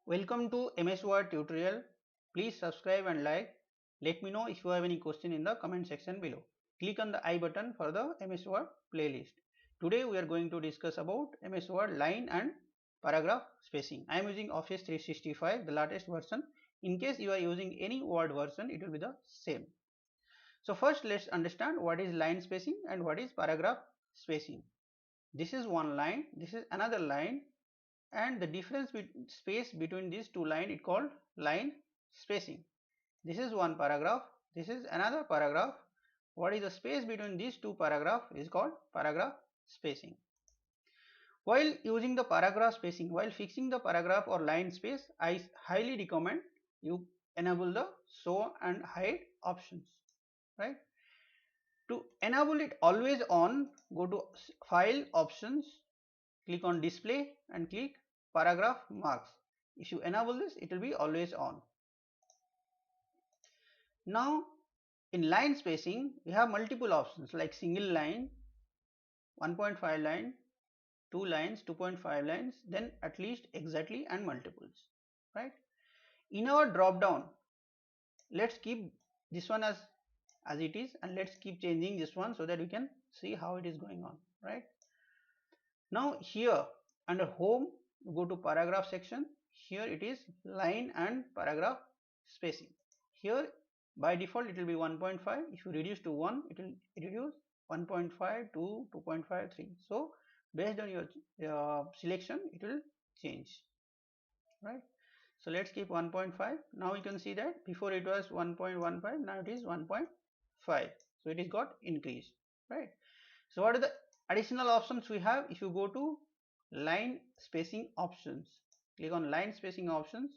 Welcome to MS Word tutorial. Please subscribe and like. Let me know if you have any question in the comment section below. Click on the I button for the MS Word playlist. Today we are going to discuss about MS Word line and paragraph spacing. I am using Office 365, the latest version. In case you are using any Word version, it will be the same. So first let's understand what is line spacing and what is paragraph spacing. This is one line, this is another line, and the difference space between these two lines is called line spacing. This is one paragraph, this is another paragraph. What is the space between these two paragraphs is called paragraph spacing. While using the paragraph spacing, while fixing the paragraph or line space, I highly recommend you enable the show and hide options, right? To enable it always on, go to file options, click on display and click paragraph marks. If you enable this, it will be always on. Now in line spacing we have multiple options like single line, 1.5 line, 2 lines, 2.5 lines, then at least, exactly and multiples, right? In our drop down, let's keep this one as it is and let's keep changing this one so that we can see how it is going on, right? Now here under home, go to paragraph section. Here it is line and paragraph spacing. Here by default it will be 1.5. If you reduce to 1, it will reduce 1.5 to 2.53. So based on your selection, it will change, right? So let's keep 1.5. Now you can see that before it was 1.15, now it is 1.5. So it is got increased, right? So what are the additional options we have? If you go to line spacing options, click on line spacing options.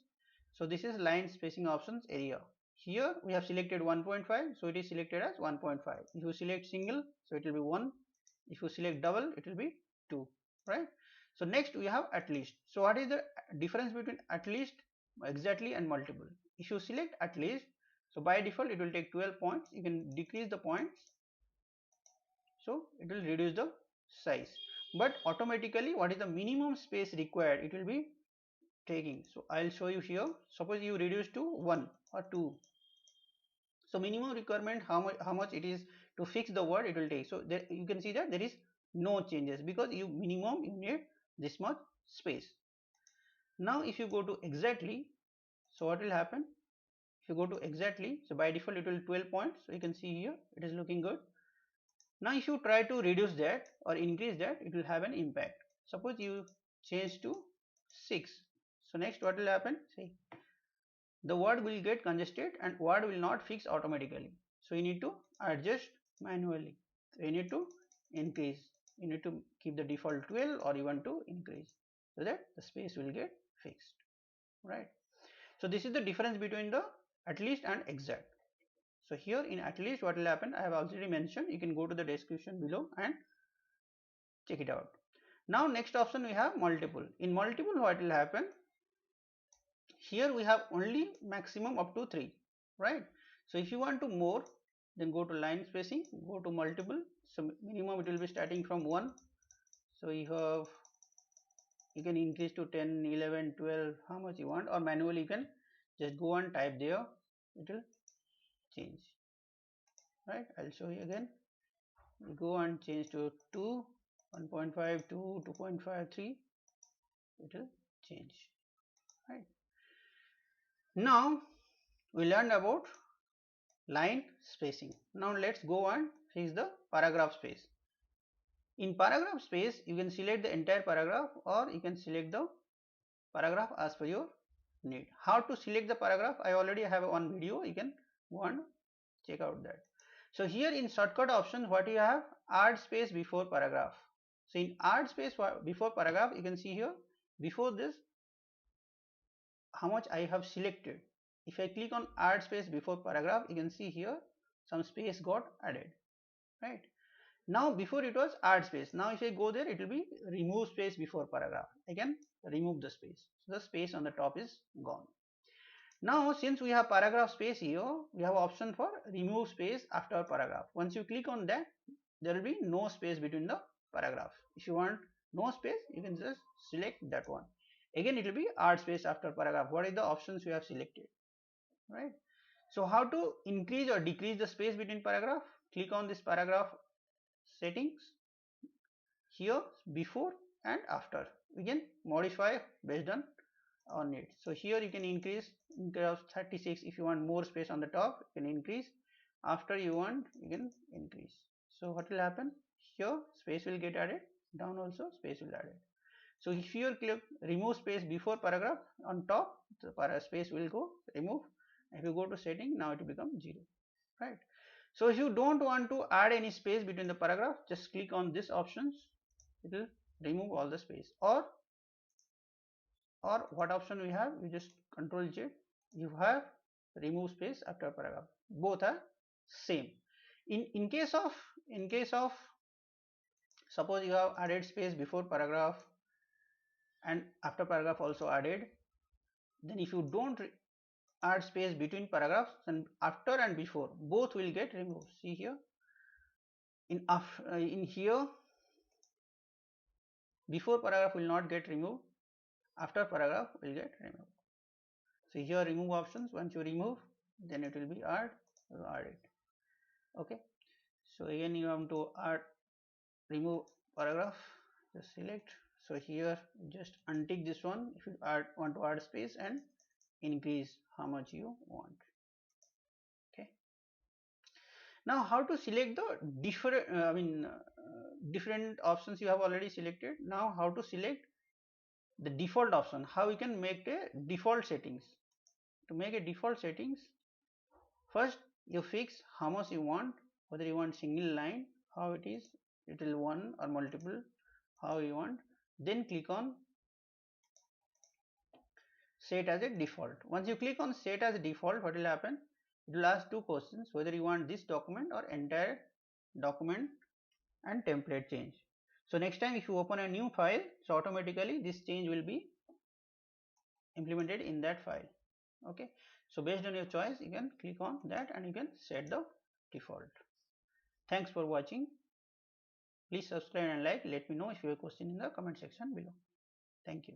So this is line spacing options area. Here we have selected 1.5, so it is selected as 1.5. If you select single, so it will be 1. If you select double, it will be 2, right? So next we have at least. So what is the difference between at least, exactly and multiple? If you select at least, so by default it will take 12 points. You can decrease the points, so it will reduce the size, but automatically what is the minimum space required, it will be taking. So I'll show you here. Suppose you reduce to 1 or 2, so minimum requirement, how much it is to fix the word it will take. So there you can see that there is no changes because you minimum you need this much space. Now if you go to exactly, so what will happen? If you go to exactly, so by default it will 12 points. So you can see here it is looking good. Now if you try to reduce that or increase that, it will have an impact. Suppose you change to 6. So next what will happen? See, the word will get congested and word will not fix automatically. So you need to adjust manually. So you need to increase. You need to keep the default 12 or even to increase so that the space will get fixed, right? So this is the difference between the at least and exact. So here in at least what will happen, I have already mentioned, you can go to the description below and check it out. Now next option we have multiple. In multiple what will happen, here we have only maximum up to 3, right? So if you want to more, then go to line spacing, go to multiple. So minimum it will be starting from 1. So you can increase to 10, 11, 12, how much you want, or manually you can just go and type there, it will change, right? I'll show you again. We go and change to 2, 1.5, 2, 2.53, it will change, right? Now we learned about line spacing. Now let's go and fix the paragraph space. In paragraph space, you can select the entire paragraph or you can select the paragraph as per your need. How to select the paragraph? I already have one video, you can go and check out that. So here in shortcut option, what you have? Add space before paragraph. So in add space before paragraph, you can see here before this how much I have selected. If I click on add space before paragraph, you can see here some space got added, right? Now before it was add space. Now if I go there, it will be remove space before paragraph. I can remove the space. So the space on the top is gone. Now since we have paragraph space here, we have option for remove space after paragraph. Once you click on that, there will be no space between the paragraph. If you want no space, you can just select that one. again it will be add space after paragraph. What is the options you have selected, right? So how to increase or decrease the space between paragraph? Click on this paragraph settings here, before and after. We can modify based on it. So here you can increase instead of 36, if you want more space on the top you can increase, after you want you can increase. So what will happen, here space will get added, down also space will added. So if you click remove space before paragraph, on top the space will go remove. If you go to setting, now it will become 0, right? So if you don't want to add any space between the paragraph, just click on this options, it will remove all the space. Or what option we have, you just control Z, you have remove space after paragraph, both are same. In case of suppose you have added space before paragraph and after paragraph also added, then if you don't add space between paragraphs, and after and before both will get removed. See here, in here before paragraph will not get removed, after paragraph will get removed. So here remove options, once you remove then it will be add, you add it. Okay, so again you have to add remove paragraph, just select. So here just untick this one if you want to add space and increase how much you want. Okay, now how to select the different options you have already selected. Now how to select the default option, how we can make a default settings. To make a default settings, first you fix how much you want, whether you want single line, how it is, it will one or multiple, how you want. Then click on set as a default. Once you click on set as a default, what will happen, it will ask two questions, whether you want this document or entire document and template change. So next time if you open a new file, so automatically this change will be implemented in that file. Okay, so based on your choice you can click on that and you can set the default. Thanks for watching. Please subscribe and like. Let me know if you have a question in the comment section below. Thank you.